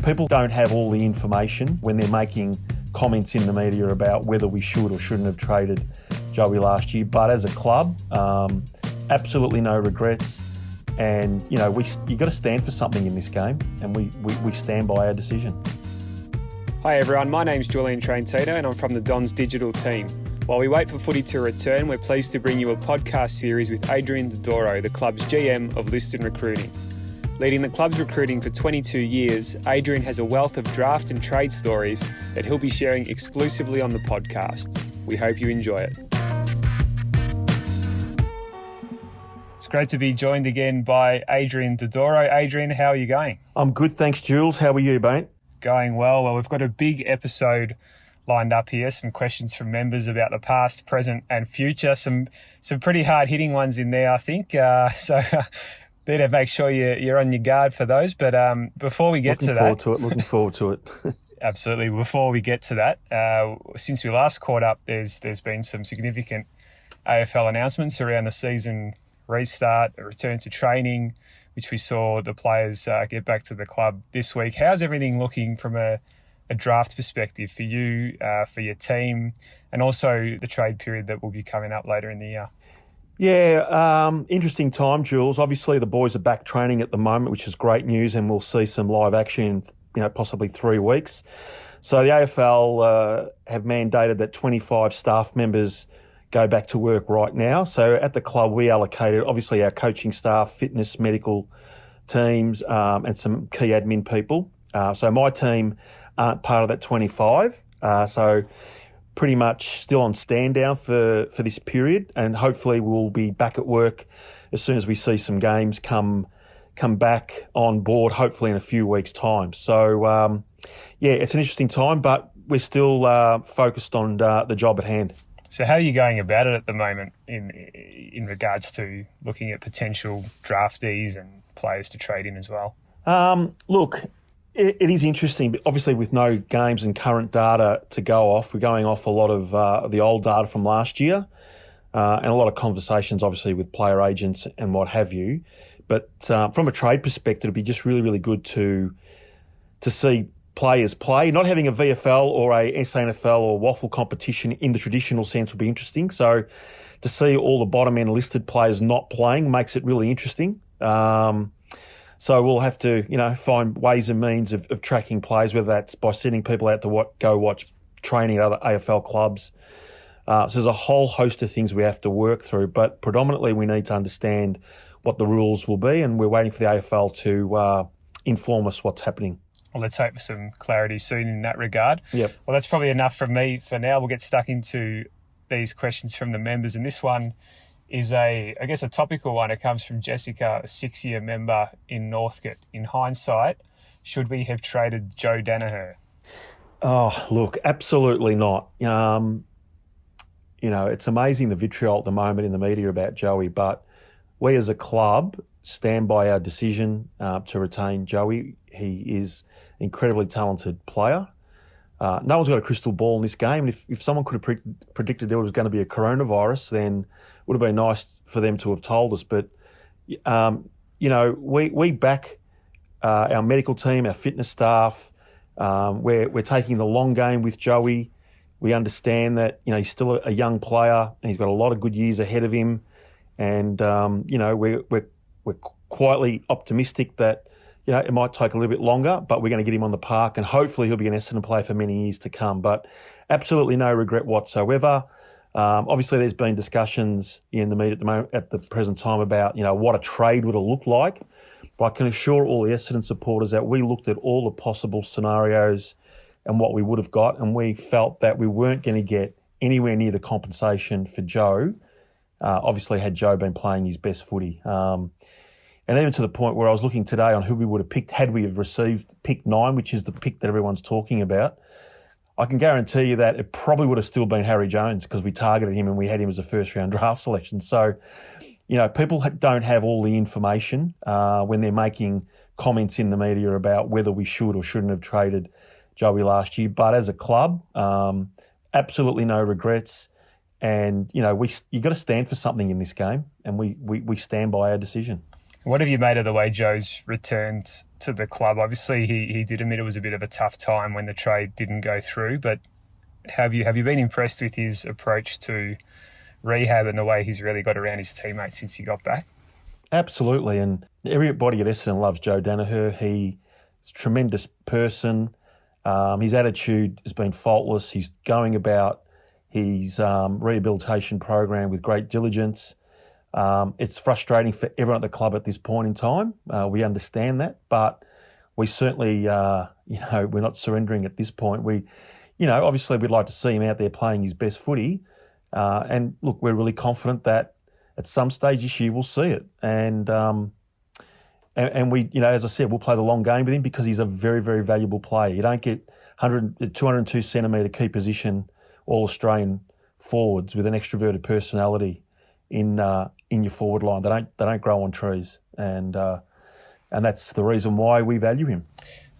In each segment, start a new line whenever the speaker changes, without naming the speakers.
people don't have all the information when they're making comments in the media about whether we should or shouldn't have traded Joey last year. But as a club, absolutely no regrets. And, you know, you've got to stand for something in this game, and we stand by our decision.
Hi everyone, my name's Julian Trentino and I'm from the Dons digital team. While we wait for footy to return, we're pleased to bring you a podcast series with Adrian Dodoro, the club's GM of Liston Recruiting. Leading the club's recruiting for 22 years, Adrian has a wealth of draft and trade stories that he'll be sharing exclusively on the podcast. We hope you enjoy it. It's great to be joined again by Adrian Dodoro. Adrian, how are you going?
I'm good, thanks, Jules. How are you, mate?
Going well. Well, we've got a big episode lined up here. Some questions from members about the past, present and future. Some pretty hard-hitting ones in there, I think. So better make sure you're on your guard for those. But before we get
looking forward to it.
Absolutely. Before we get to that, since we last caught up, there's been some significant AFL announcements around the season restart, a return to training, which we saw the players get back to the club this week. How's everything looking from a draft perspective for you, for your team, and also the trade period that will be coming up later in the year?
Yeah, interesting time, Jules. Obviously, the boys are back training at the moment, which is great news, and we'll see some live action in, possibly 3 weeks. So the AFL have mandated that 25 staff members go back to work right now. So at the club, we allocated, obviously, our coaching staff, fitness, medical teams, and some key admin people. So my team aren't part of that 25. So pretty much still on stand down for this period, and hopefully we'll be back at work as soon as we see some games come back on board, hopefully in a few weeks' time. So, yeah, it's an interesting time, but we're still focused on the job at hand.
So how are you going about it at the moment in regards to looking at potential draftees and players to trade in as well?
Look, it is interesting, but obviously with no games and current data to go off, we're going off a lot of the old data from last year and a lot of conversations, obviously, with player agents and what have you. But from a trade perspective, it'd be just really, really good to see players play. Not having a VFL or a SANFL or waffle competition in the traditional sense would be interesting. So to see all the bottom end listed players not playing makes it really interesting. So we'll have to, find ways and means of tracking players, whether that's by sending people out to go watch training at other AFL clubs. So there's a whole host of things we have to work through, but predominantly we need to understand what the rules will be, and we're waiting for the AFL to inform us what's happening.
Well, let's hope for some clarity soon in that regard.
Yep.
Well, that's probably enough from me for now. We'll get stuck into these questions from the members, and this one is a topical one. It comes from Jessica, a 6-year member in Northcote. In hindsight, should we have traded Joe Daniher?
Oh, look, absolutely not. It's amazing the vitriol at the moment in the media about Joey, but we as a club stand by our decision to retain Joey. He is an incredibly talented player. No one's got a crystal ball in this game. And if someone could have predicted there was going to be a coronavirus, then it would have been nice for them to have told us. But, we back our medical team, our fitness staff. We're taking the long game with Joey. We understand that, he's still a young player and he's got a lot of good years ahead of him. And, we're quietly optimistic that, it might take a little bit longer, but we're going to get him on the park and hopefully he'll be an Essendon player for many years to come. But absolutely no regret whatsoever. Obviously, there's been discussions in the media at the present time about, what a trade would have looked like. But I can assure all the Essendon supporters that we looked at all the possible scenarios and what we would have got, and we felt that we weren't going to get anywhere near the compensation for Joe. Obviously, had Joe been playing his best footy. And even to the point where I was looking today on who we would have picked had we have received pick 9, which is the pick that everyone's talking about. I can guarantee you that it probably would have still been Harry Jones because we targeted him and we had him as a first-round draft selection. So, people don't have all the information when they're making comments in the media about whether we should or shouldn't have traded Joey last year. But as a club, absolutely no regrets. And, you've got to stand for something in this game, and we stand by our decision.
What have you made of the way Joe's returned to the club? Obviously, he did admit it was a bit of a tough time when the trade didn't go through, but have you been impressed with his approach to rehab and the way he's really got around his teammates since he got back?
Absolutely, and everybody at Essendon loves Joe Daniher. He's a tremendous person. His attitude has been faultless. He's going about his rehabilitation program with great diligence. It's frustrating for everyone at the club at this point in time. We understand that, but we certainly, we're not surrendering at this point. Obviously we'd like to see him out there playing his best footy. And look, we're really confident that at some stage this year we'll see it. And we, as I said, we'll play the long game with him because he's a very, very valuable player. You don't get 202 centimetre key position All-Australian forwards with an extroverted personality in your forward line. They don't grow on trees, and that's the reason why we value him.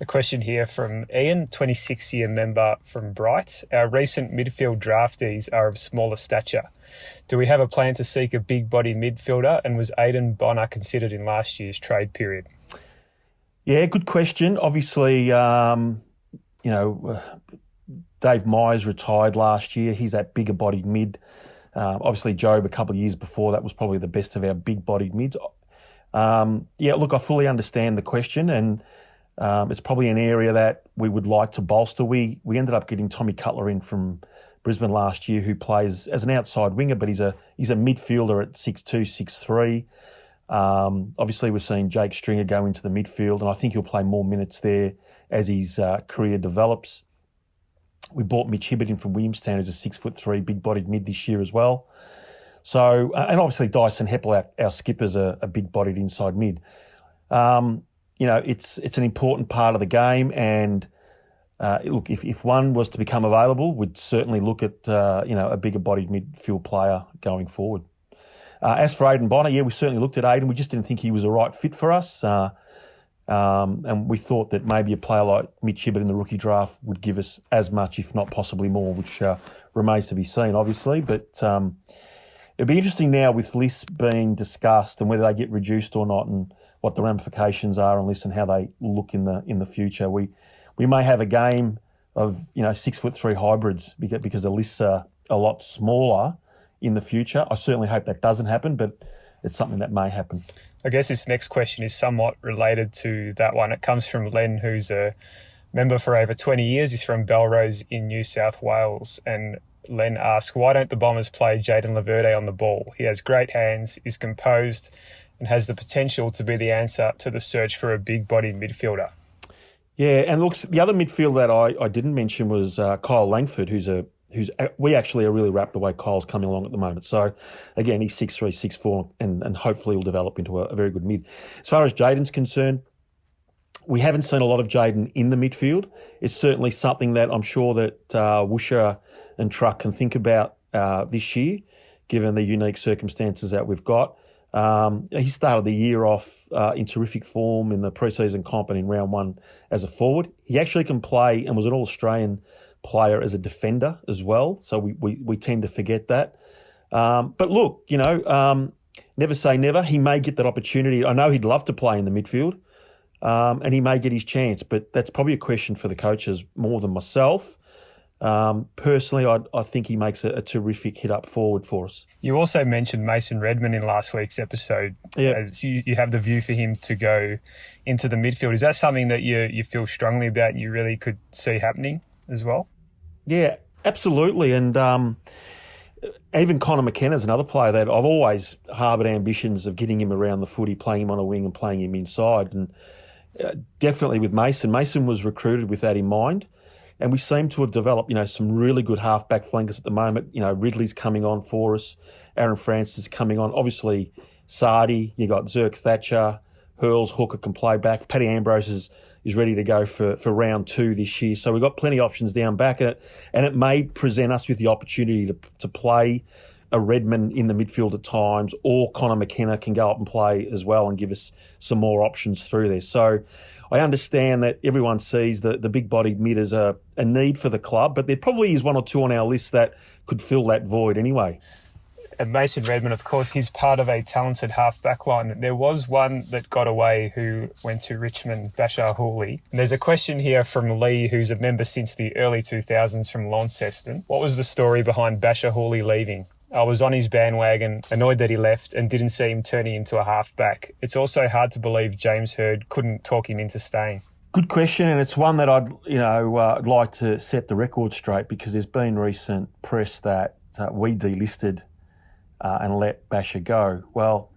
A question here from Ian, 26-year member from Bright. Our recent midfield draftees are of smaller stature. Do we have a plan to seek a big-body midfielder, and was Aidan Bonner considered in last year's trade period?
Yeah, good question. Obviously, Dave Myers retired last year. He's that bigger-bodied mid. Obviously, Job a couple of years before that was probably the best of our big-bodied mids. Look, I fully understand the question, and it's probably an area that we would like to bolster. We ended up getting Tommy Cutler in from Brisbane last year, who plays as an outside winger, but he's a midfielder at 6'2", 6'3". Obviously, we're seeing Jake Stringer go into the midfield, and I think he'll play more minutes there as his career develops. We bought Mitch Hibbert in from Williamstown, who's a 6'3", big-bodied mid this year as well. So, and obviously Dyson Heppel, our skipper's a big-bodied inside mid. It's an important part of the game, and look, if one was to become available, we'd certainly look at a bigger-bodied midfield player going forward. As for Aidan Bonner, we certainly looked at Aidan. We just didn't think he was a right fit for us. And we thought that maybe a player like Mitch Hibbert in the rookie draft would give us as much, if not possibly more, which remains to be seen, obviously. But it'd be interesting now with lists being discussed and whether they get reduced or not, and what the ramifications are on lists and how they look in the future. We may have a game of 6'3" hybrids because the lists are a lot smaller in the future. I certainly hope that doesn't happen, but it's something that may happen.
I guess this next question is somewhat related to that one. It comes from Len, who's a member for over 20 years. He's from Belrose in New South Wales. And Len asks, why don't the Bombers play Jayden Laverde on the ball? He has great hands, is composed, and has the potential to be the answer to the search for a big-bodied midfielder.
Yeah, and look, the other midfield that I didn't mention was Kyle Langford, we actually are really wrapped the way Kyle's coming along at the moment. So, again, he's 6'3", 6'4", and hopefully will develop into a very good mid. As far as Jayden's concerned, we haven't seen a lot of Jayden in the midfield. It's certainly something that I'm sure that Woosha and Truck can think about this year, given the unique circumstances that we've got. He started the year off in terrific form in the pre-season comp and in round one as a forward. He actually can play and was an All-Australian player as a defender as well, so we tend to forget that. But look, never say never. He may get that opportunity. I know he'd love to play in the midfield, and he may get his chance, but that's probably a question for the coaches more than myself. Personally, I think he makes a terrific hit up forward for us.
You also mentioned Mason Redman in last week's episode.
Yeah.
As you have the view for him to go into the midfield. Is that something that you feel strongly about and you really could see happening as well?
Yeah, absolutely. And even Connor McKenna's another player that I've always harboured ambitions of getting him around the footy, playing him on a wing and playing him inside. And definitely with Mason. Mason was recruited with that in mind. And we seem to have developed, some really good half-back flankers at the moment. Ridley's coming on for us. Aaron Francis is coming on. Obviously, Sardi, you got Zerk Thatcher, Hurls, Hooker can play back. Paddy Ambrose is ready to go for round two this year. So we've got plenty of options down back. And it may present us with the opportunity to play a Redman in the midfield at times, or Connor McKenna can go up and play as well and give us some more options through there. So I understand that everyone sees the big-bodied mid as a need for the club, but there probably is one or two on our list that could fill that void anyway.
And Mason Redmond, of course, he's part of a talented half-back line. There was one that got away who went to Richmond, Bashaar Houli. And there's a question here from Lee, who's a member since the early 2000s from Launceston. What was the story behind Bashaar Houli leaving? I was on his bandwagon, annoyed that he left and didn't see him turning into a half-back. It's also hard to believe James Hird couldn't talk him into staying.
Good question, and it's one that I'd like to set the record straight, because there's been recent press that we delisted and let Bashaar go. Well,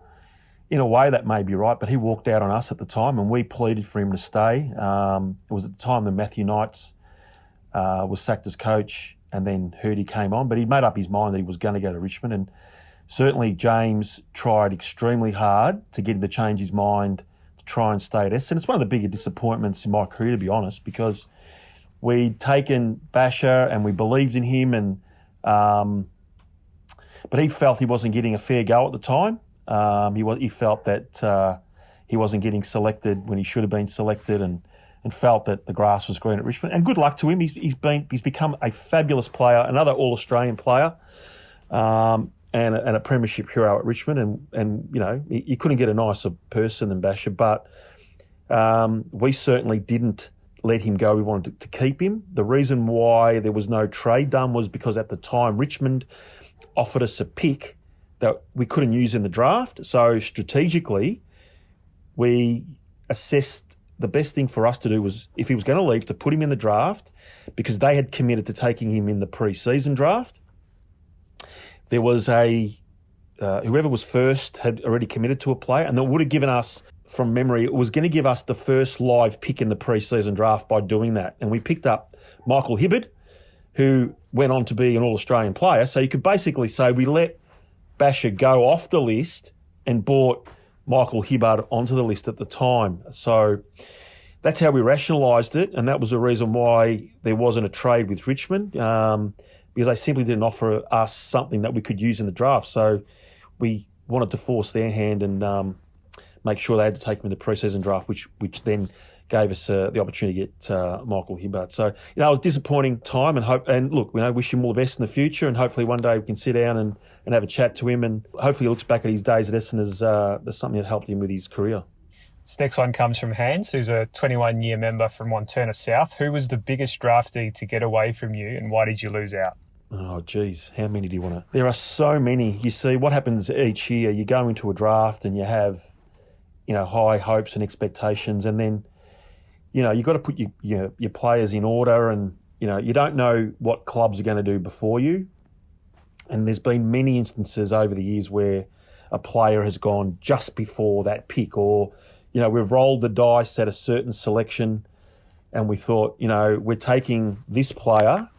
in a way that may be right, but he walked out on us at the time and we pleaded for him to stay. It was at the time that Matthew Knights was sacked as coach, and then Hurley came on, but he made up his mind that he was going to go to Richmond, and certainly James tried extremely hard to get him to change his mind to try and stay at Essendon. It's one of the bigger disappointments in my career, to be honest, because we'd taken Bashaar and we believed in him, and but he felt he wasn't getting a fair go at the time. He felt that he wasn't getting selected when he should have been selected, and felt that the grass was green at Richmond. And good luck to him. He's become a fabulous player, another All-Australian player, and a Premiership hero at Richmond. And you couldn't get a nicer person than Bashaar. But we certainly didn't let him go. We wanted to keep him. The reason why there was no trade done was because at the time Richmond offered us a pick that we couldn't use in the draft. So strategically, we assessed the best thing for us to do was, if he was going to leave, to put him in the draft, because they had committed to taking him in the pre-season draft. There was whoever was first had already committed to a player, and that would have given us, from memory, it was going to give us the first live pick in the pre-season draft by doing that. And we picked up Michael Hibberd, who went on to be an All-Australian player. So you could basically say we let Bashaar go off the list and brought Michael Hibberd onto the list at the time. So that's how we rationalised it, and that was the reason why there wasn't a trade with Richmond, because they simply didn't offer us something that we could use in the draft. So we wanted to force their hand and make sure they had to take him in the pre-season draft, which then gave us the opportunity to get Michael Hibberd. So, it was a disappointing time, and look, wish him all the best in the future, and hopefully one day we can sit down and have a chat to him, and hopefully he looks back at his days at Essendon as something that helped him with his career.
This next one comes from Hans, who's a 21-year member from Wantirna South. Who was the biggest draftee to get away from you, and why did you lose out?
Oh, geez, how many do you want to... There are so many. You see, what happens each year, you go into a draft and you have, high hopes and expectations, and then you've got to put your players in order, and, you don't know what clubs are going to do before you. And there's been many instances over the years where a player has gone just before that pick, or, we've rolled the dice at a certain selection and we thought, we're taking this player,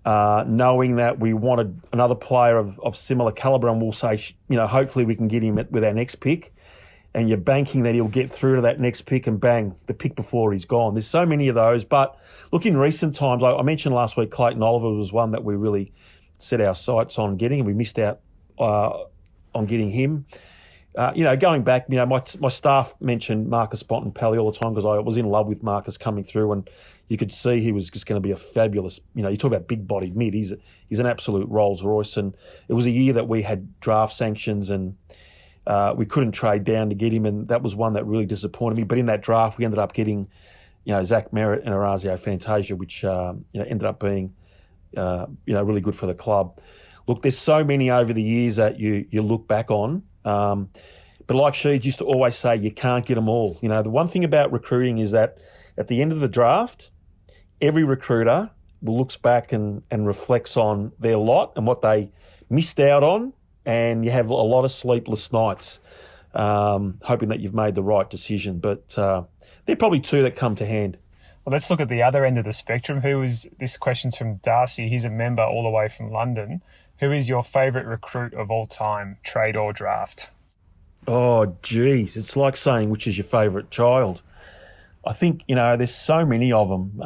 knowing that we wanted another player of similar calibre, and we'll say, hopefully we can get him with our next pick. And you're banking that he'll get through to that next pick, and bang, the pick before he's gone. There's so many of those. But look, in recent times, I mentioned last week, Clayton Oliver was one that we really set our sights on getting, and we missed out on getting him. Going back, my staff mentioned Marcus Bontempelli all the time, because I was in love with Marcus coming through, and you could see he was just going to be a fabulous, you talk about big-bodied mid, he's an absolute Rolls Royce. And it was a year that we had draft sanctions, and we couldn't trade down to get him, and that was one that really disappointed me. But in that draft, we ended up getting, Zach Merritt and Orazio Fantasia, which ended up being, really good for the club. Look, there's so many over the years that you look back on, but like Sheeds used to always say, you can't get them all. The one thing about recruiting is that at the end of the draft, every recruiter looks back and reflects on their lot and what they missed out on. And you have a lot of sleepless nights hoping that you've made the right decision. But there are probably two that come to hand.
Well, let's look at the other end of the spectrum. This question's from Darcy. He's a member all the way from London. Who is your favourite recruit of all time, trade or draft?
Oh, geez. It's like saying which is your favourite child. I think, there's so many of them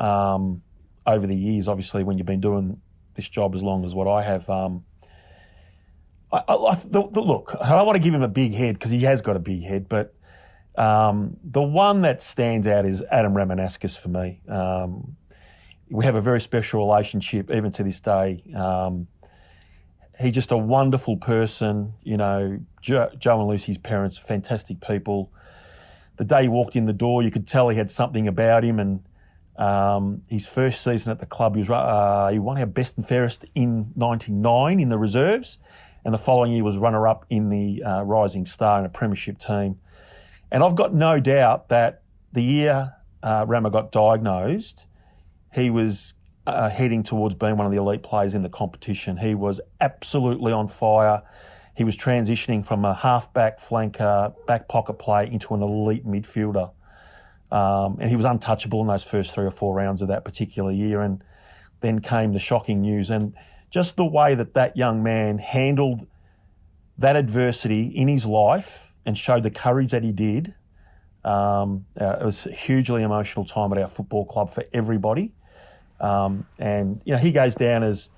over the years, obviously, when you've been doing this job as long as what I have. Look, I don't want to give him a big head, because he has got a big head, but the one that stands out is Adam Ramanauskas for me. We have a very special relationship, even to this day. he's just a wonderful person. You know, Joe and Lucy's parents, fantastic people. The day he walked in the door, you could tell he had something about him. And his first season at the club, he won our best and fairest in '99 in the reserves, and the following year was runner-up in the Rising Star in a Premiership team. And I've got no doubt that the year Rama got diagnosed, he was heading towards being one of the elite players in the competition. He was absolutely on fire. He was transitioning from a half-back flanker, back pocket play into an elite midfielder. And he was untouchable in those first 3 or 4 rounds of that particular year. And then came the shocking news. And just the way that young man handled that adversity in his life and showed the courage that he did, it was a hugely emotional time at our football club for everybody. And, you know, he goes down as,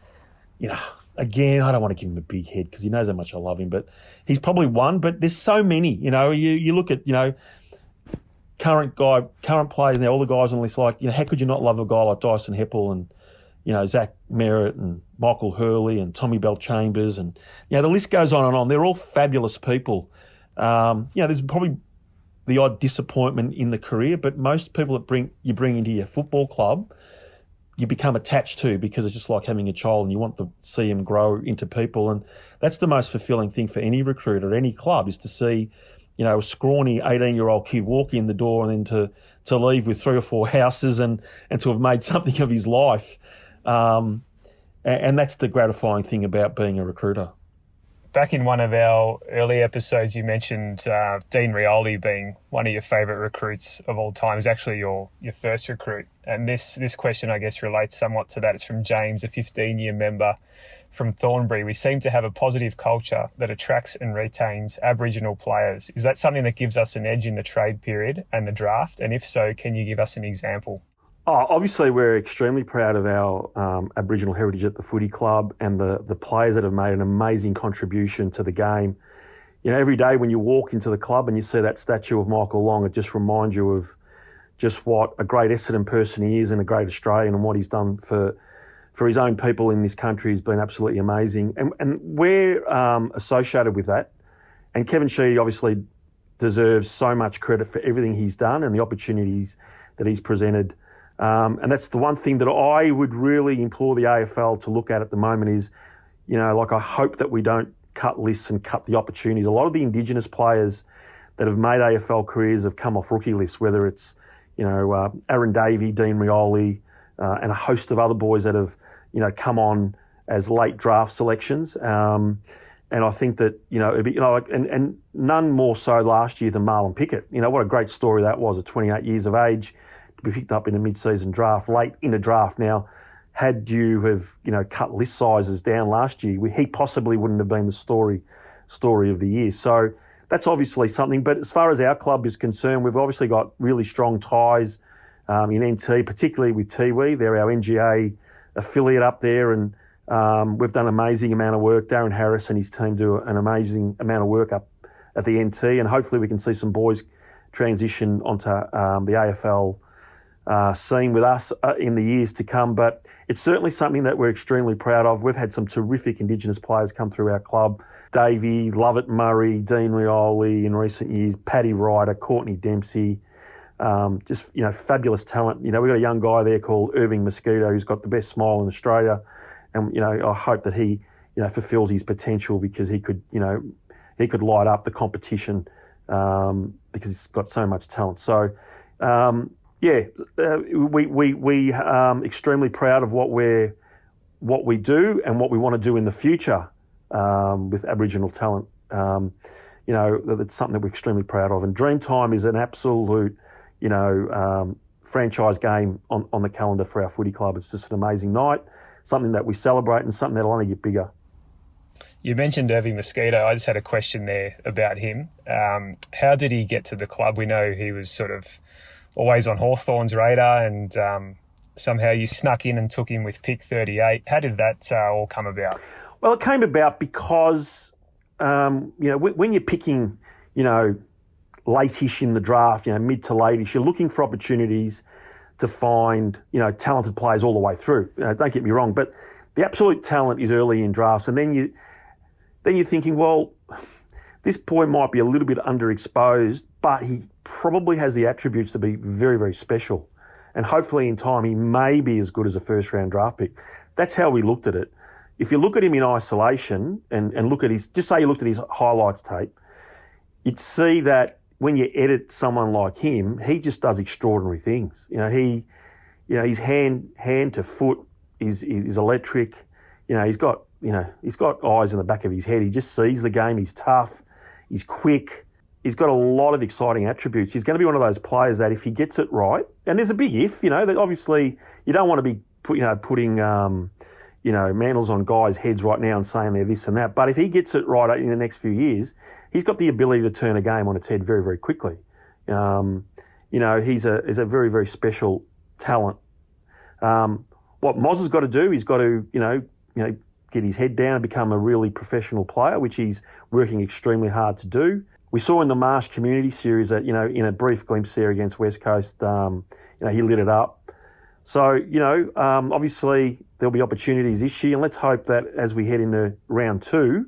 you know, again, I don't want to give him a big head because he knows how much I love him, but he's probably one. But there's so many, you know, you look at, you know, current players now, all the guys on the list, like, you know, how could you not love a guy like Dyson Heppel and, you know, Zach Merritt and Michael Hurley and Tommy Bell-Chambers and, you know, the list goes on and on. They're all fabulous people. You know, there's probably the odd disappointment in the career, but most people that you bring into your football club, you become attached to because it's just like having a child and you want to see them grow into people. And that's the most fulfilling thing for any recruit at any club is to see, you know, a scrawny 18-year-old kid walk in the door and then to leave with 3 or 4 houses and to have made something of his life. And that's the gratifying thing about being a recruiter.
Back in one of our early episodes, you mentioned Dean Rioli being one of your favourite recruits of all time. Is actually your first recruit. And this question, I guess, relates somewhat to that. It's from James, a 15-year member from Thornbury. We seem to have a positive culture that attracts and retains Aboriginal players. Is that something that gives us an edge in the trade period and the draft? And if so, can you give us an example?
Oh, obviously, we're extremely proud of our Aboriginal heritage at the footy club and the players that have made an amazing contribution to the game. You know, every day when you walk into the club and you see that statue of Michael Long, it just reminds you of just what a great Essendon person he is and a great Australian and what he's done for his own people in this country has been absolutely amazing. And we're associated with that. And Kevin Sheedy obviously deserves so much credit for everything he's done and the opportunities that he's presented. And that's the one thing that I would really implore the AFL to look at the moment is, you know, like I hope that we don't cut lists and cut the opportunities. A lot of the Indigenous players that have made AFL careers have come off rookie lists, whether it's, you know, Aaron Davey, Dean Rioli, and a host of other boys that have, you know, come on as late draft selections. And I think that, you know, it'd be, you know, like, and none more so last year than Marlon Pickett. You know, what a great story that was at 28 years of age to be picked up in a mid-season draft, late in a draft. Now, had you have, you know, cut list sizes down last year, he possibly wouldn't have been the story of the year. So that's obviously something. But as far as our club is concerned, we've obviously got really strong ties in NT, particularly with Tiwi. They're our NGA affiliate up there, and we've done an amazing amount of work. Darren Harris and his team do an amazing amount of work up at the NT, and hopefully we can see some boys transition onto the AFL scene with us in the years to come. But it's certainly something that we're extremely proud of. We've had some terrific Indigenous players come through our club. Davey, Lovett Murray, Dean Rioli in recent years, Paddy Ryder, Courtney Dempsey, just, you know, fabulous talent. You know, we've got a young guy there called Irving Mosquito who's got the best smile in Australia. And, you know, I hope that he, you know, fulfills his potential because he could, you know, he could light up the competition because he's got so much talent. So, we extremely proud of what we do and what we want to do in the future with Aboriginal talent. You know, that's something that we're extremely proud of. And Dreamtime is an absolute, you know, franchise game on the calendar for our footy club. It's just an amazing night, something that we celebrate and something that'll only get bigger.
You mentioned Irving Mosquito. I just had a question there about him. How did he get to the club? We know he was sort of always on Hawthorn's radar, and somehow you snuck in and took him with pick 38. How did that all come about?
Well, it came about because, you know, when you're picking, you know, late-ish in the draft, you know, mid to late-ish, you're looking for opportunities to find, you know, talented players all the way through. You know, don't get me wrong, but the absolute talent is early in drafts, and then then you're thinking, well, this boy might be a little bit underexposed, but he probably has the attributes to be very, very special. And hopefully in time, he may be as good as a first-round draft pick. That's how we looked at it. If you look at him in isolation and look at just say you looked at his highlights tape, you'd see that when you edit someone like him, he just does extraordinary things. His hand to foot is electric. He's got eyes in the back of his head. He just sees the game. He's tough. He's quick. He's got a lot of exciting attributes. He's going to be one of those players that if he gets it right, and there's a big if, that obviously you don't want to be putting mantles on guys' heads right now and saying they're this and that. But if he gets it right in the next few years, he's got the ability to turn a game on its head very, very quickly. He's a very, very special talent. What Moz has got to do, he's got to, get his head down and become a really professional player, which he's working extremely hard to do. We saw in the Marsh Community Series that, in a brief glimpse there against West Coast, he lit it up. So, obviously there'll be opportunities this year, and let's hope that as we head into round 2,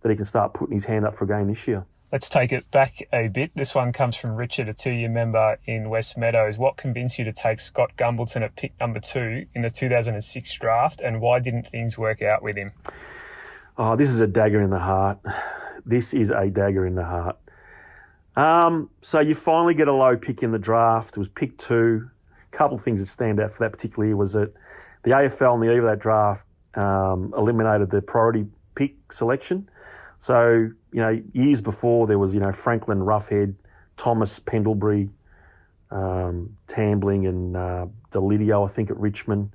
that he can start putting his hand up for a game this year.
Let's take it back a bit. This one comes from Richard, a 2-year member in West Meadows. What convinced you to take Scott Gumbelton at pick number 2 in the 2006 draft, and why didn't things work out with him?
Oh, this is a dagger in the heart. So you finally get a low pick in the draft. It was pick 2. A couple of things that stand out for that particular year was that the AFL on the eve of that draft eliminated the priority pick selection. So, years before there was, Franklin, Roughhead, Thomas, Pendlebury, Tambling and Delidio, I think, at Richmond.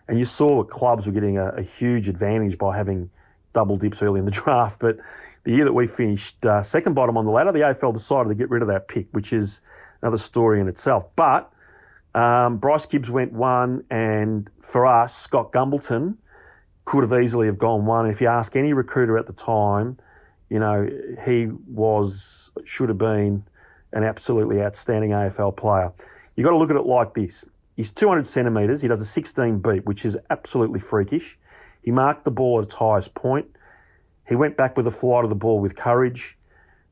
And you saw that clubs were getting a huge advantage by having double dips early in the draft. But the year that we finished second bottom on the ladder, the AFL decided to get rid of that pick, which is another story in itself. But Bryce Gibbs went 1, and for us, Scott Gumbelton could have easily have gone 1. If you ask any recruiter at the time, he should have been an absolutely outstanding AFL player. You've got to look at it like this. He's 200 centimetres. He does a 16 beat, which is absolutely freakish. He marked the ball at its highest point. He went back with the flight of the ball with courage.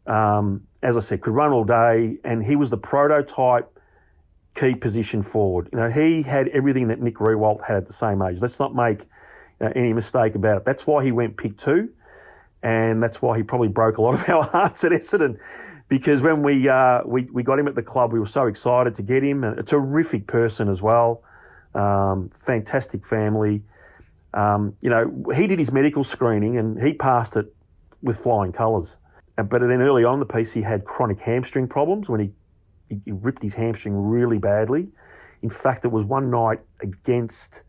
As I said, could run all day, and he was the prototype key position forward. He had everything that Nick Riewoldt had at the same age. Let's not make any mistake about it. That's why he went pick 2. And that's why he probably broke a lot of our hearts at Essendon, because when we got him at the club, we were so excited to get him. A terrific person as well, fantastic family. He did his medical screening and he passed it with flying colours. But then early on in the piece, he had chronic hamstring problems when he ripped his hamstring really badly. In fact, it was one night against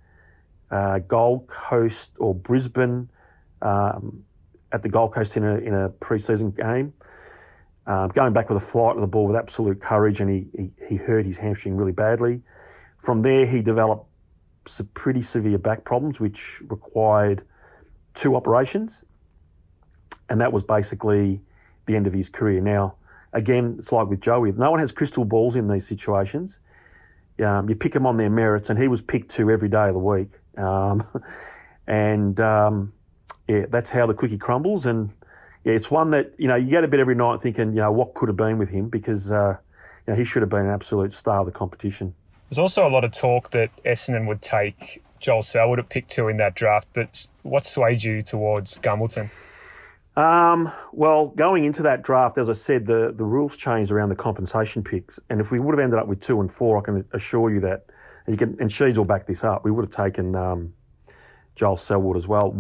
Gold Coast or Brisbane. At the Gold Coast in a pre-season game, going back with a flight of the ball with absolute courage, and he hurt his hamstring really badly. From there, he developed some pretty severe back problems, which required 2 operations, and that was basically the end of his career. Now, again, it's like with Joey. No one has crystal balls in these situations. You pick them on their merits, and he was picked 2 every day of the week. Yeah, that's how the cookie crumbles. And yeah, it's one that, you go to bed every night thinking, what could have been with him, because he should have been an absolute star of the competition.
There's also a lot of talk that Essendon would take Joel Selwood at pick 2 in that draft, but what swayed you towards Gumbelton?
Well, going into that draft, as I said, the rules changed around the compensation picks. And if we would have ended up with 2 and 4, I can assure you that, and Sheeds will back this up, we would have taken Joel Selwood as well.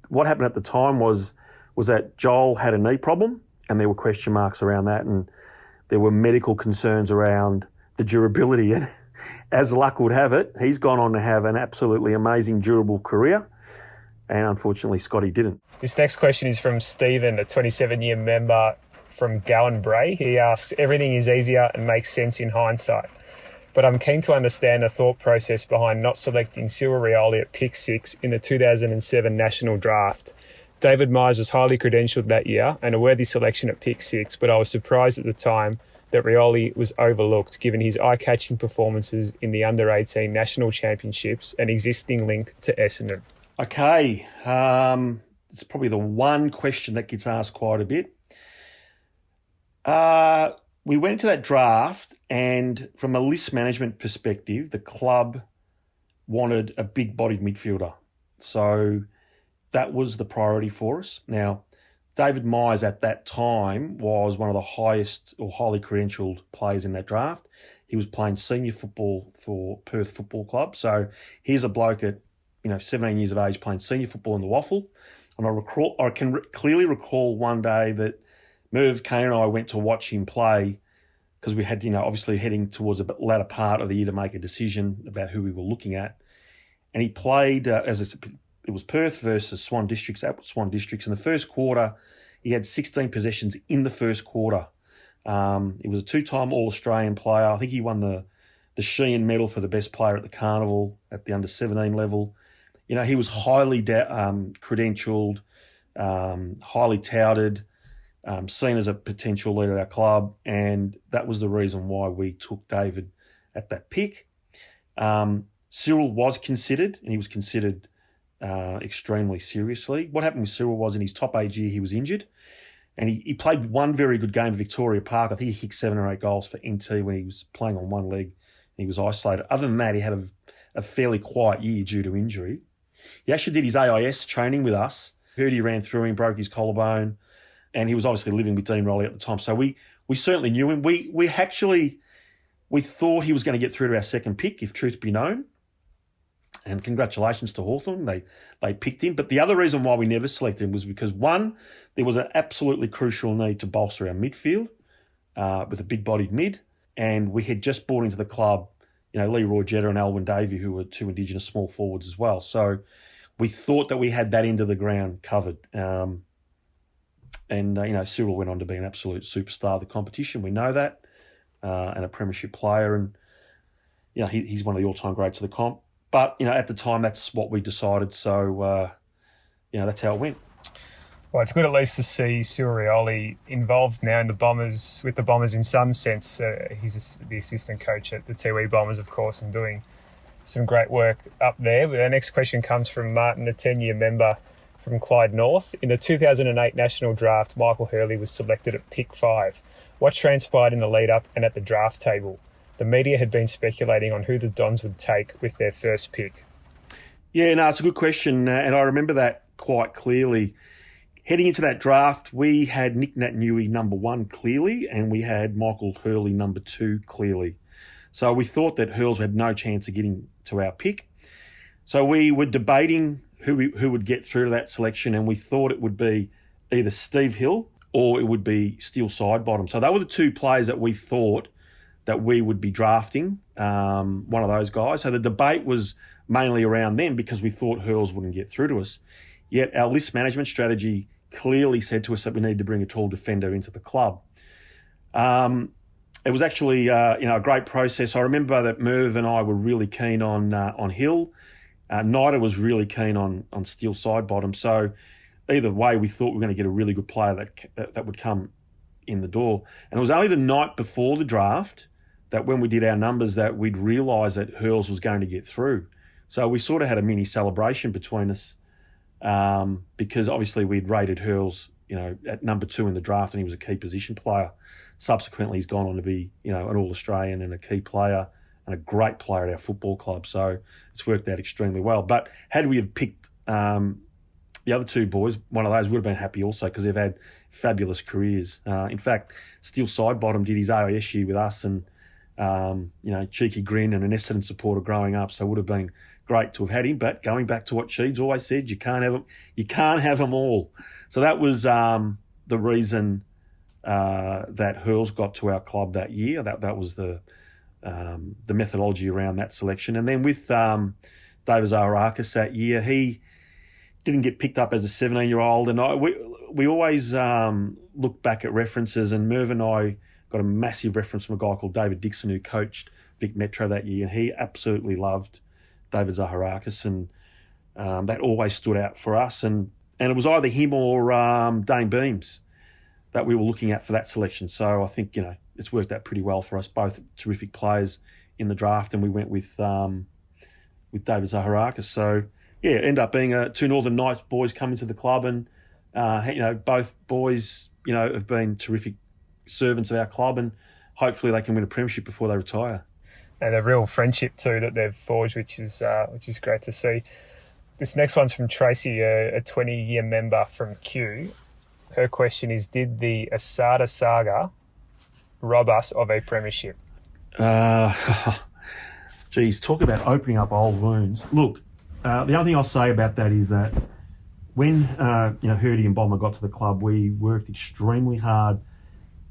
What happened at the time was that Joel had a knee problem, and there were question marks around that, and there were medical concerns around the durability. And as luck would have it, he's gone on to have an absolutely amazing, durable career, and unfortunately, Scotty didn't.
This next question is from Stephen, a 27-year member from Gowan Bray. He asks, everything is easier and makes sense in hindsight, but I'm keen to understand the thought process behind not selecting Cyril Rioli at pick 6 in the 2007 National Draft. David Myers was highly credentialed that year and a worthy selection at pick 6, but I was surprised at the time that Rioli was overlooked given his eye-catching performances in the under-18 National Championships and existing link to Essendon.
Okay, it's probably the one question that gets asked quite a bit. We went into that draft, and from a list management perspective, the club wanted a big-bodied midfielder. So that was the priority for us. Now, David Myers at that time was one of the highest or highly credentialed players in that draft. He was playing senior football for Perth Football Club. So here's a bloke at 17 years of age playing senior football in the Waffle. And I can clearly recall one day that Merv Kane and I went to watch him play because we had, obviously heading towards the latter part of the year to make a decision about who we were looking at. And he played, it was Perth versus Swan Districts at Swan Districts. In the first quarter, he had 16 possessions in the first quarter. He was a two-time All-Australian player. I think he won the Sheehan medal for the best player at the Carnival at the under-17 level. He was highly credentialed, highly touted, seen as a potential leader at our club, and that was the reason why we took David at that pick. Cyril was considered, and he was considered extremely seriously. What happened with Cyril was in his top age year, he was injured, and he played one very good game at Victoria Park. I think he kicked 7 or 8 goals for NT when he was playing on one leg. He was isolated. Other than that, he had a fairly quiet year due to injury. He actually did his AIS training with us. Heard he ran through him, broke his collarbone, and he was obviously living with Dean Rowley at the time. So we certainly knew him. We thought he was going to get through to our second pick, if truth be known. And congratulations to Hawthorn. They picked him. But the other reason why we never selected him was because, one, there was an absolutely crucial need to bolster our midfield with a big-bodied mid. And we had just brought into the club, Leroy Jetta and Alwyn Davey, who were 2 Indigenous small forwards as well. So we thought that we had that end of the ground covered. And Cyril went on to be an absolute superstar of the competition. We know that. And a Premiership player. And, he's one of the all-time greats of the comp. But, at the time, that's what we decided. So, that's how it went.
Well, it's good at least to see Cyril involved now in with the Bombers in some sense. He's the assistant coach at the Tiwi Bombers, of course, and doing some great work up there. But our next question comes from Martin, a 10-year member from Clyde North. In the 2008 National Draft, Michael Hurley was selected at pick 5. What transpired in the lead-up and at the draft table? The media had been speculating on who the Dons would take with their first pick.
Yeah, no, it's a good question, and I remember that quite clearly. Heading into that draft, we had Nick Naitanui number 1 clearly, and we had Michael Hurley number 2 clearly. So we thought that Hurls had no chance of getting to our pick. So we were debating who would get through to that selection, and we thought it would be either Steve Hill or it would be Steele Sidebottom. So they were the 2 players that we thought that we would be drafting, one of those guys. So the debate was mainly around them because we thought Hurls wouldn't get through to us. Yet our list management strategy clearly said to us that we needed to bring a tall defender into the club. It was actually a great process. I remember that Merv and I were really keen on Hill. Nida was really keen on Steele Sidebottom. So either way, we thought we were going to get a really good player that would come in the door. And it was only the night before the draft that when we did our numbers that we'd realise that Hurls was going to get through. So we sort of had a mini celebration between us because obviously we'd rated Hurls, at number 2 in the draft, and he was a key position player. Subsequently, he's gone on to be, an All-Australian and a key player and a great player at our football club. So it's worked out extremely well. But had we have picked the other 2 boys, one of those would have been happy also because they've had fabulous careers. In fact, Steele Sidebottom did his AIS year with us and, cheeky grin and an Essendon supporter growing up. So it would have been great to have had him. But going back to what Sheeds always said, you can't have them all. So that was the reason that Hurls got to our club that year. That was the methodology around that selection. And then with David Zaharakis that year, he didn't get picked up as a 17-year-old. And we always look back at references, and Merv and I got a massive reference from a guy called David Dixon who coached Vic Metro that year, and he absolutely loved David Zaharakis, and that always stood out for us. And it was either him or Dane Beams that we were looking at for that selection. So I think, it's worked out pretty well for us, both terrific players in the draft, and we went with David Zaharakis. So end up being two Northern Knights boys coming to the club, and both boys have been terrific servants of our club, and hopefully they can win a premiership before they retire.
And a real friendship too that they've forged, which is great to see. This next one's from Tracy, a 20-year member from Kew. Her question is, did the Asada saga rob us of a premiership?
Geez, talk about opening up old wounds. Look, the only thing I'll say about that is that when Hurley and Bomber got to the club, we worked extremely hard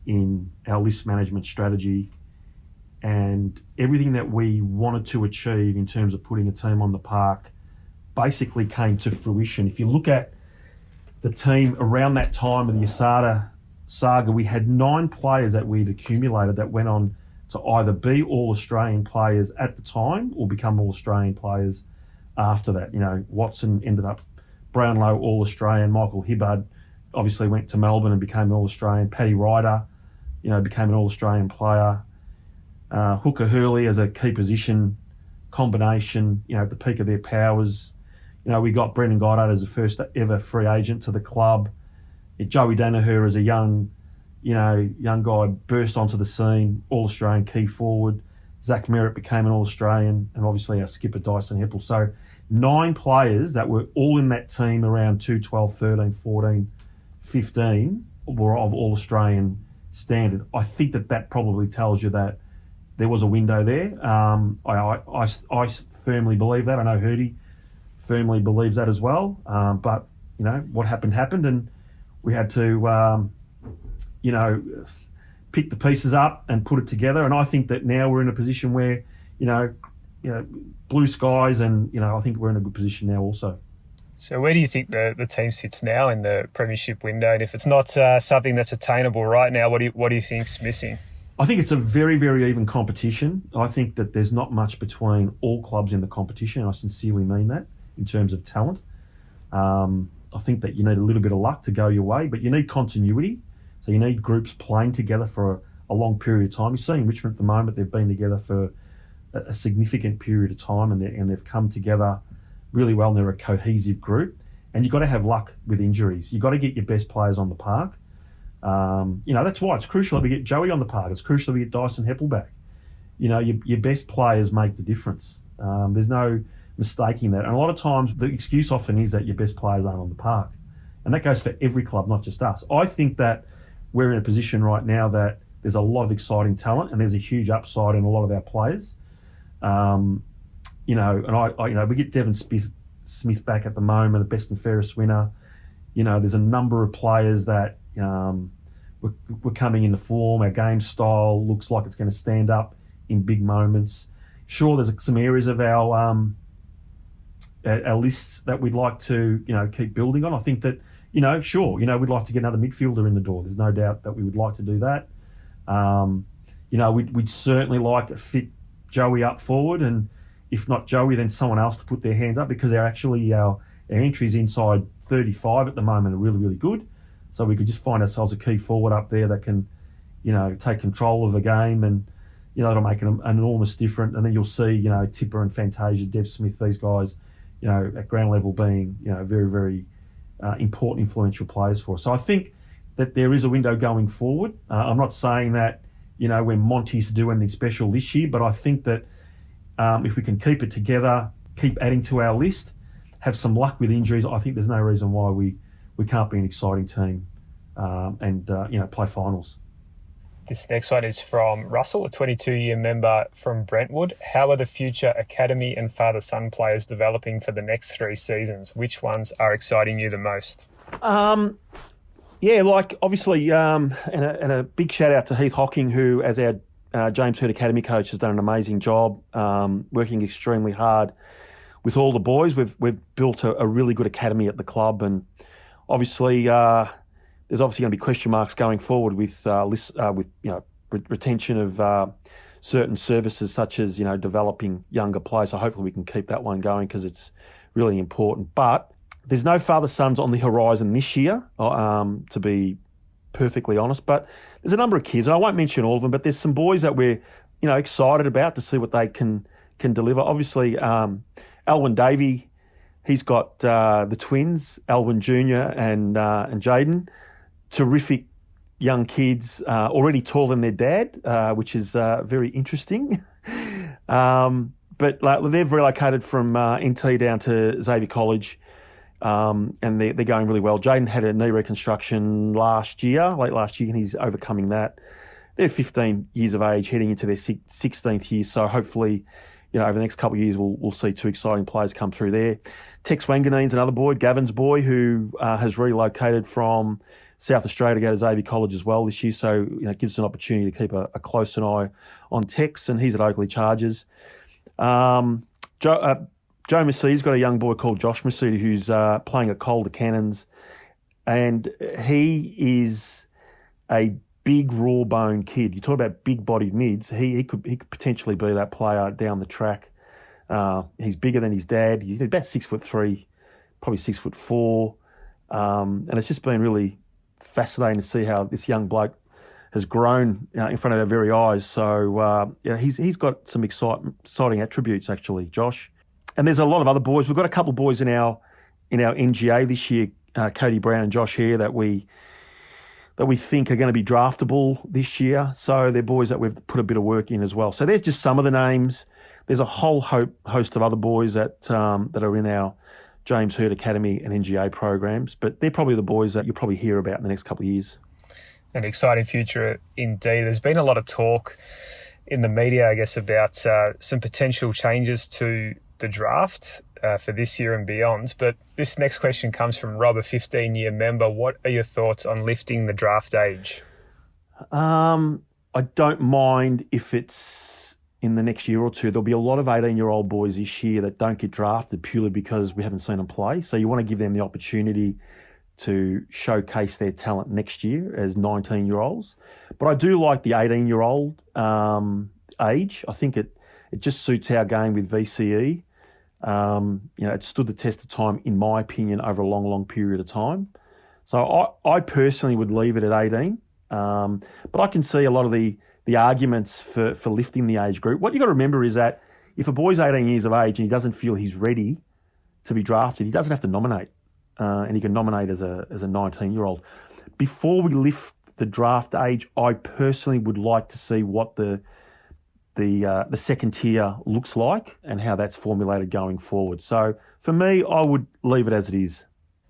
in our list management strategy, and everything that we wanted to achieve in terms of putting a team on the park basically came to fruition. If you look at the team around that time of the Asada saga, we had 9 players that we'd accumulated that went on to either be All-Australian players at the time or become All-Australian players after that. Watson ended up Brownlow All-Australian. Michael Hibbard obviously went to Melbourne and became an All-Australian. Paddy Ryder, became an All-Australian player. Hooker Hurley as a key position combination, at the peak of their powers. We got Brendan Goddard as the first ever free agent to the club. Joe Daniher as a young guy burst onto the scene, All-Australian key forward. Zach Merritt became an All-Australian, and obviously our skipper Dyson Heppel. So 9 players that were all in that team around 12, 13, 14, 15 were of All-Australian standard. I think that probably tells you that there was a window there. I firmly believe that. I know Hurdy firmly believes that as well. But what happened, and we had to pick the pieces up and put it together. And I think that now we're in a position where blue skies, and I think we're in a good position now also.
So where do you think the team sits now in the premiership window? And if it's not something that's attainable right now, what do you think's missing?
I think it's a very, very even competition. I think that there's not much between all clubs in the competition. I sincerely mean that in terms of talent. I think that you need a little bit of luck to go your way, but you need continuity. So you need groups playing together for a long period of time. You're seeing Richmond at the moment, they've been together for a significant period of time, and they've come together really well, and they're a cohesive group. And you've got to have luck with injuries. You've got to get your best players on the park. That's why it's crucial that we get Joey on the park. It's crucial that we get Dyson Heppel back. Your best players make the difference. There's no mistaking that. And a lot of times the excuse often is that your best players aren't on the park. And that goes for every club, not just us. I think that we're in a position right now that there's a lot of exciting talent, and there's a huge upside in a lot of our players. We get Devon Smith back at the moment, a best and fairest winner. There's a number of players that we're coming into form. Our game style looks like it's going to stand up in big moments. Sure, there's some areas of our lists that we'd like to keep building on. I think that we'd like to get another midfielder in the door. There's no doubt that we would like to do that. We'd certainly like to fit Joey up forward, and if not Joey, then someone else to put their hands up, because our entries inside 35 at the moment are really, really good. So we could just find ourselves a key forward up there that can, take control of the game, and that'll make an enormous difference. And then you'll see, Tipper and Fantasia, Dev Smith, these guys, at ground level being, very, very important, influential players for us. So I think that there is a window going forward. I'm not saying that, we're Monty's to do anything special this year, but I think that if we can keep it together, keep adding to our list, have some luck with injuries, I think there's no reason why we can't be an exciting team and play finals.
This next one is from Russell, a 22-year member from Brentwood. How are the future academy and father-son players developing for the next 3 seasons? Which ones are exciting you the most?
Obviously, and a big shout out to Heath Hocking, who, as our James Hird Academy coach, has done an amazing job, working extremely hard with all the boys. We've built a really good academy at the club, and obviously there's obviously going to be question marks going forward with retention of certain services, such as developing younger players. So hopefully we can keep that one going, because it's really important. But there's no father-sons on the horizon this year, to be perfectly honest. But there's a number of kids, and I won't mention all of them, but there's some boys that we're excited about to see what they can deliver. Obviously, Alwyn Davey He's got the twins, Alwyn Jr. and Jaden, terrific young kids, already taller than their dad, which is very interesting. But they've relocated from NT down to Xavier College, and they're going really well. Jaden had a knee reconstruction late last year, and he's overcoming that. They're 15 years of age, heading into their 16th year, so hopefully, over the next couple of years, we'll see two exciting players come through there. Tex Wanganine's another boy, Gavin's boy, who has relocated from South Australia to go to Xavier College as well this year, so it gives us an opportunity to keep a close eye on Tex, and he's at Oakley Chargers. Joe Macee's got a young boy called Josh Macee who's playing at Calder Cannons, and he is a big raw-bone kid. You talk about big-bodied mids. He could potentially be that player down the track. He's bigger than his dad. He's about 6'3", probably 6'4", and it's just been really fascinating to see how this young bloke has grown in front of our very eyes. So he's got some exciting attributes actually, Josh. And there's a lot of other boys. We've got a couple of boys in our NGA this year, Cody Brown and Josh Hare, that we think are going to be draftable this year. So they're boys that we've put a bit of work in as well. So there's just some of the names. There's a whole host of other boys that are in our James Hird Academy and NGA programs, but they're probably the boys that you'll probably hear about in the next couple of years.
An exciting future indeed. There's been a lot of talk in the media, I guess, about some potential changes to the draft for this year and beyond. But this next question comes from Rob, a 15-year member. What are your thoughts on lifting the draft age?
I don't mind if it's in the next year or two. There'll be a lot of 18-year-old boys this year that don't get drafted purely because we haven't seen them play. So you want to give them the opportunity to showcase their talent next year as 19-year-olds. But I do like the 18-year-old age. I think it just suits our game with VCE. It stood the test of time, in my opinion, over a long, long period of time. So I personally would leave it at 18. But I can see a lot of the arguments for lifting the age group. What you got to remember is that if a boy's 18 years of age and he doesn't feel he's ready to be drafted, he doesn't have to nominate. And he can nominate as a 19-year-old. Before we lift the draft age, I personally would like to see what the second tier looks like and how that's formulated going forward. So for me, I would leave it as it is.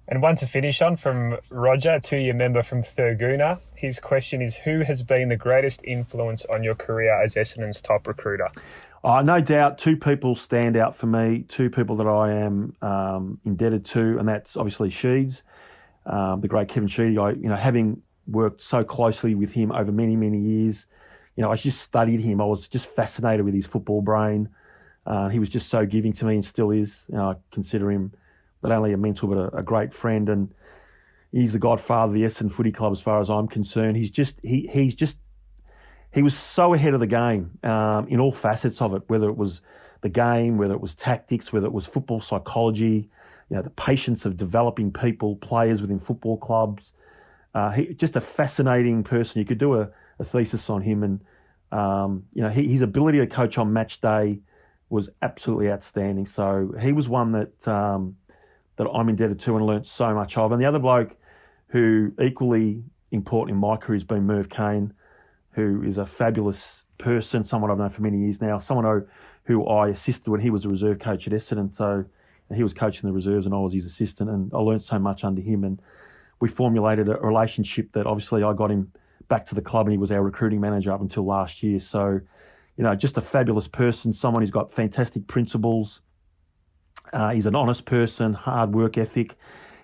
And one to finish on from Roger, a 2-year member from Thurgoona. His question is, who has been the greatest influence on your career as Essendon's top recruiter?
No doubt, two people stand out for me, two people that I am indebted to, and that's obviously Sheeds, the great Kevin Sheedy. Having worked so closely with him over many, many years, I just studied him. I was just fascinated with his football brain. He was just so giving to me and still is. I consider him not only a mentor but a great friend, and he's the godfather of the Essendon Footy Club as far as I'm concerned. He was so ahead of the game in all facets of it, whether it was the game, whether it was tactics, whether it was football psychology, the patience of developing people, players within football clubs. Just a fascinating person. You could do a thesis on him, and his ability to coach on match day was absolutely outstanding. So he was one that I'm indebted to and learnt so much of. And the other bloke who equally important in my career has been Merv Kane, who is a fabulous person, someone I've known for many years now, someone who I assisted when he was a reserve coach at Essendon. So he was coaching the reserves and I was his assistant, and I learned so much under him. And we formulated a relationship that obviously I got him back to the club, and he was our recruiting manager up until last year. So, just a fabulous person, someone who's got fantastic principles. He's an honest person, hard work ethic.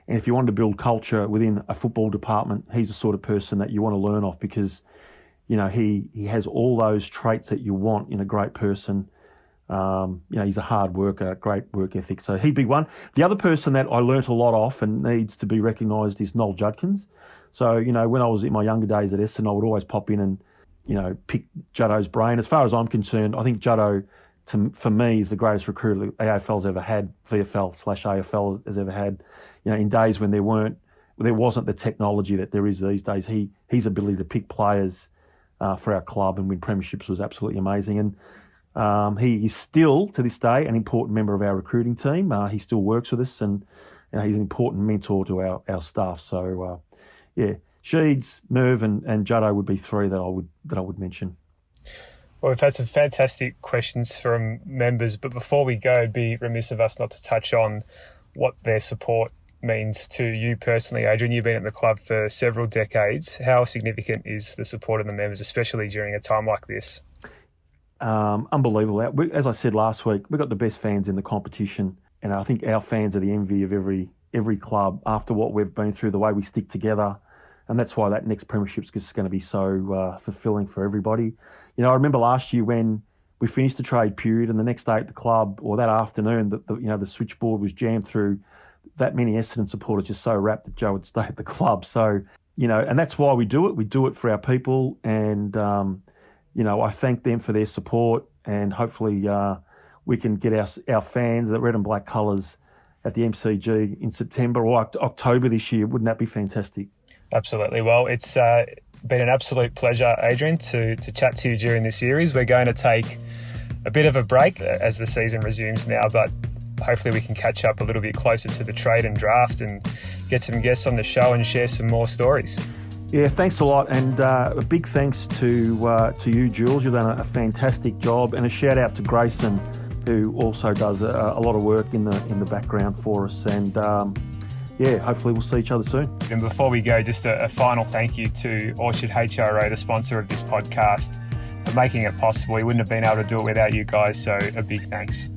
And if you want to build culture within a football department, he's the sort of person that you want to learn off, because he has all those traits that you want in a great person. He's a hard worker, great work ethic. So he'd be one. The other person that I learnt a lot off and needs to be recognised is Noel Judkins. So, when I was in my younger days at Essendon, I would always pop in and, pick Juddo's brain. As far as I'm concerned, I think Juddo, for me, is the greatest recruiter the AFL's ever had, VFL/AFL has ever had. In days when there wasn't the technology that there is these days, his ability to pick players for our club and win premierships was absolutely amazing. And He is still, to this day, an important member of our recruiting team. He still works with us, and he's an important mentor to our staff. So, Sheeds, Merv, and Juddo would be three that I would mention.
Well, we've had some fantastic questions from members, but before we go, it'd be remiss of us not to touch on what their support means to you personally. Adrian, you've been at the club for several decades. How significant is the support of the members, especially during a time like this?
Unbelievable. As I said last week, we've got the best fans in the competition, and I think our fans are the envy of every club after what we've been through, the way we stick together, and that's why that next Premiership is just going to be so fulfilling for everybody. You know, I remember last year when we finished the trade period, and the next day at the club, or that afternoon, the switchboard was jammed through that many Essendon supporters, just so rapt that Joe would stay at the club. So, and that's why we do it. We do it for our people, and I thank them for their support, and hopefully we can get our fans, the red and black colours, at the MCG in September or October this year. Wouldn't that be fantastic?
Absolutely. Well, it's been an absolute pleasure, Adrian, to chat to you during this series. We're going to take a bit of a break as the season resumes now, but hopefully we can catch up a little bit closer to the trade and draft and get some guests on the show and share some more stories.
Yeah, thanks a lot, and a big thanks to you, Jules. You've done a fantastic job, and a shout out to Grayson, who also does a lot of work in the background for us. And hopefully we'll see each other soon.
And before we go, just a final thank you to Orchard HRA, the sponsor of this podcast, for making it possible. We wouldn't have been able to do it without you guys, so a big thanks.